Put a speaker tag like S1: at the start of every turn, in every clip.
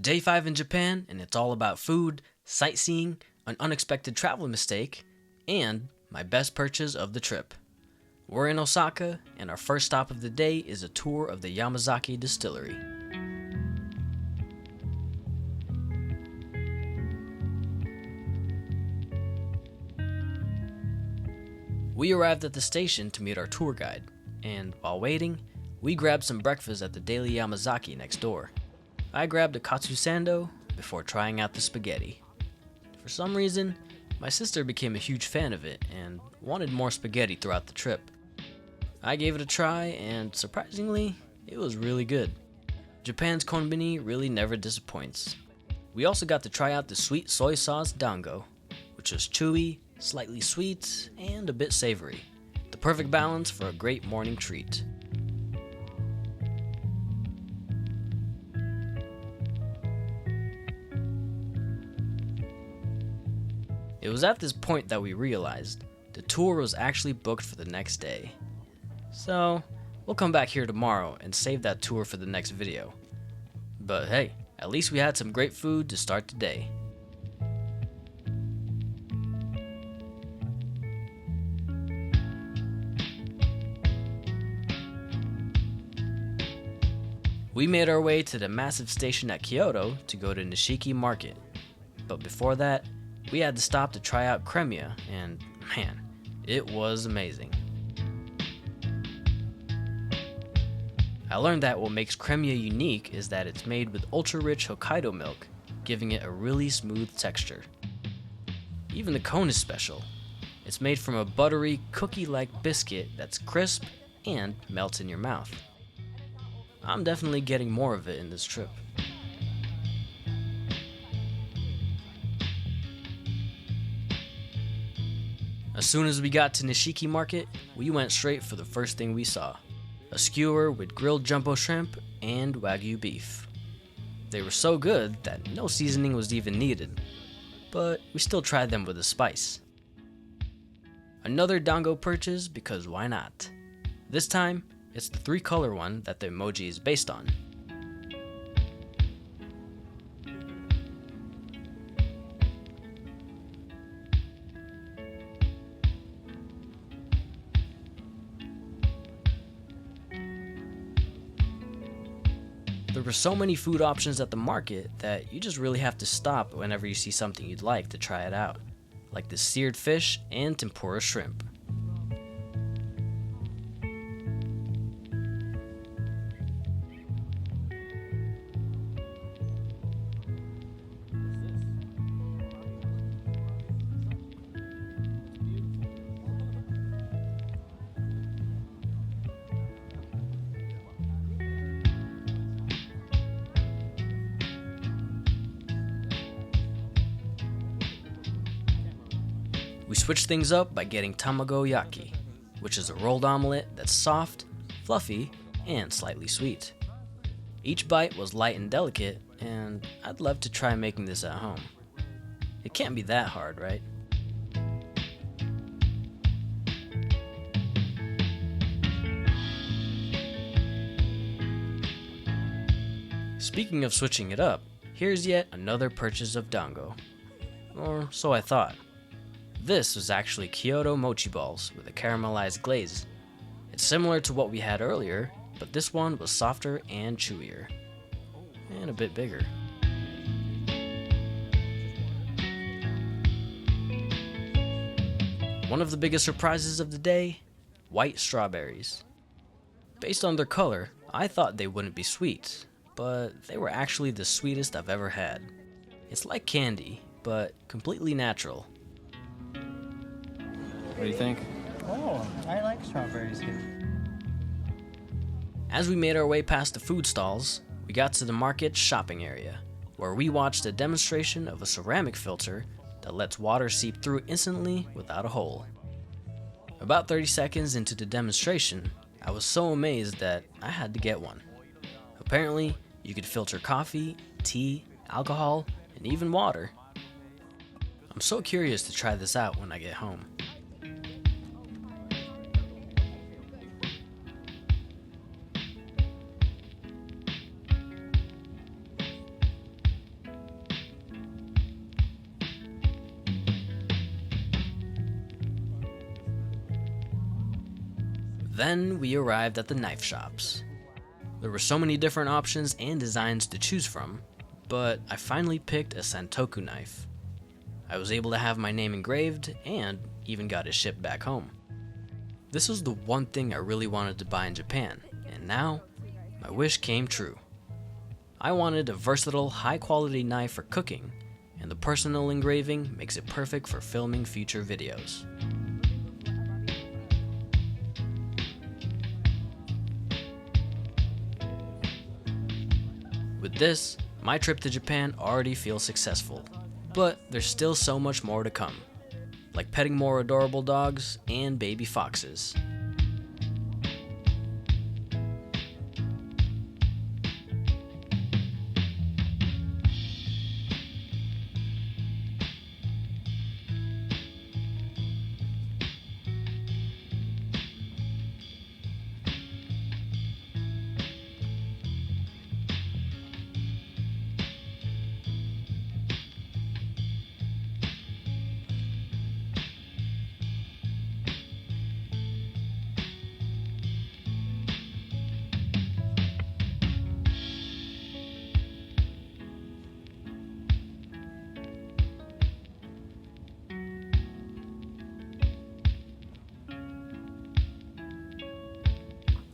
S1: Day 5 in Japan, and it's all about food, sightseeing, an unexpected travel mistake, and my best purchase of the trip. We're in Osaka, and our first stop of the day is a tour of the Yamazaki distillery. We arrived at the station to meet our tour guide, and while waiting, we grabbed some breakfast at the Daily Yamazaki next door. I grabbed a Katsu Sando before trying out the spaghetti. For some reason, my sister became a huge fan of it and wanted more spaghetti throughout the trip. I gave it a try, and surprisingly, it was really good. Japan's Konbini really never disappoints. We also got to try out the sweet soy sauce Dango, which was chewy, slightly sweet, and a bit savory. The perfect balance for a great morning treat. It was at this point that we realized the tour was actually booked for the next day. So, we'll come back here tomorrow and save that tour for the next video. But hey, at least we had some great food to start the day. We made our way to the massive station at Kyoto to go to Nishiki Market. But before that, we had to stop to try out Cremia, and man, it was amazing. I learned that what makes Cremia unique is that it's made with ultra-rich Hokkaido milk, giving it a really smooth texture. Even the cone is special. It's made from a buttery, cookie-like biscuit that's crisp and melts in your mouth. I'm definitely getting more of it in this trip. As soon as we got to Nishiki Market, we went straight for the first thing we saw. A skewer with grilled jumbo shrimp and Wagyu beef. They were so good that no seasoning was even needed, but we still tried them with a spice. Another Dango purchase because why not? This time, it's the 3-color one that the emoji is based on. There were so many food options at the market that you just really have to stop whenever you see something you'd like to try it out, like the seared fish and tempura shrimp. We switched things up by getting Tamagoyaki, which is a rolled omelet that's soft, fluffy, and slightly sweet. Each bite was light and delicate, and I'd love to try making this at home. It can't be that hard, right? Speaking of switching it up, here's yet another purchase of Dango. Or so I thought. This was actually Kyoto mochi balls with a caramelized glaze. It's similar to what we had earlier, but this one was softer and chewier. And a bit bigger. One of the biggest surprises of the day, white strawberries. Based on their color, I thought they wouldn't be sweet, but they were actually the sweetest I've ever had. It's like candy, but completely natural. What do you think?
S2: Oh, I like strawberries here.
S1: As we made our way past the food stalls, we got to the market's shopping area, where we watched a demonstration of a ceramic filter that lets water seep through instantly without a hole. About 30 seconds into the demonstration, I was so amazed that I had to get one. Apparently, you could filter coffee, tea, alcohol, and even water. I'm so curious to try this out when I get home. Then we arrived at the knife shops. There were so many different options and designs to choose from, but I finally picked a Santoku knife. I was able to have my name engraved and even got it shipped back home. This was the one thing I really wanted to buy in Japan, and now my wish came true. I wanted a versatile, high-quality knife for cooking, and the personal engraving makes it perfect for filming future videos. With this, my trip to Japan already feels successful, but there's still so much more to come, like petting more adorable dogs and baby foxes.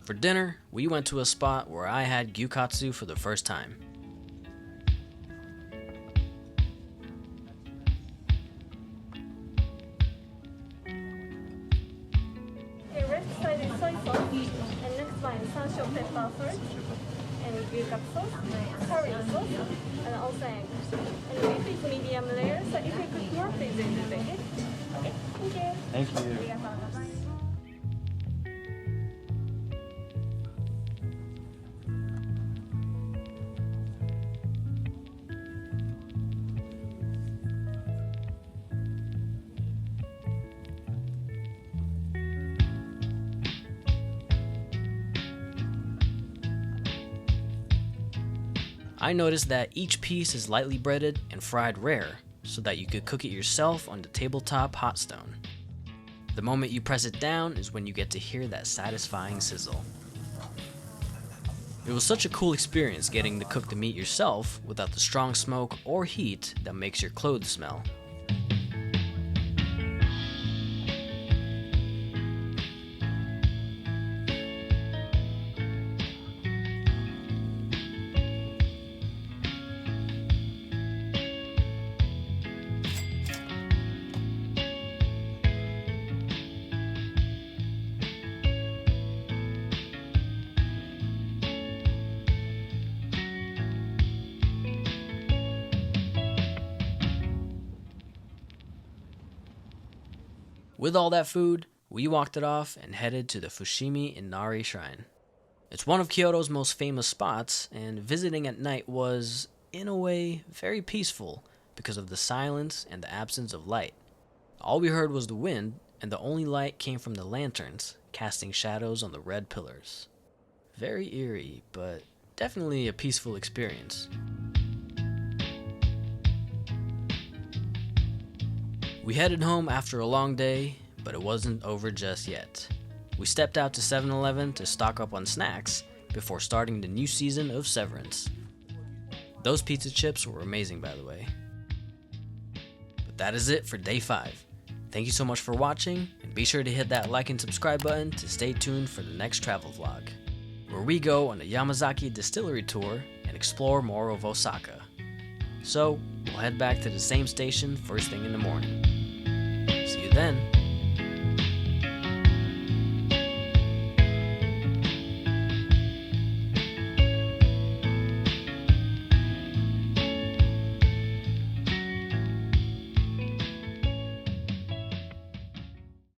S1: For dinner, we went to a spot where I had gyukatsu for the first time.
S3: Okay, left side is soy sauce, and next one is Sancho pepper sauce, and Gyukatsu sauce, curry sauce, and also egg. And beef is medium rare, so if you cook more, please do it. Okay, thank you.
S2: Thank you.
S3: ありがとうございます。
S1: I noticed that each piece is lightly breaded and fried rare, so that you could cook it yourself on the tabletop hot stone. The moment you press it down is when you get to hear that satisfying sizzle. It was such a cool experience getting to cook the meat yourself without the strong smoke or heat that makes your clothes smell. With all that food, we walked it off and headed to the Fushimi Inari Shrine. It's one of Kyoto's most famous spots, and visiting at night was, in a way, very peaceful because of the silence and the absence of light. All we heard was the wind, and the only light came from the lanterns, casting shadows on the red pillars. Very eerie, but definitely a peaceful experience. We headed home after a long day, but it wasn't over just yet. We stepped out to 7-Eleven to stock up on snacks before starting the new season of Severance. Those pizza chips were amazing, by the way. But that is it for day 5. Thank you so much for watching, and be sure to hit that like and subscribe button to stay tuned for the next travel vlog, where we go on a Yamazaki distillery tour and explore more of Osaka. So, we'll head back to the same station first thing in the morning. See you then.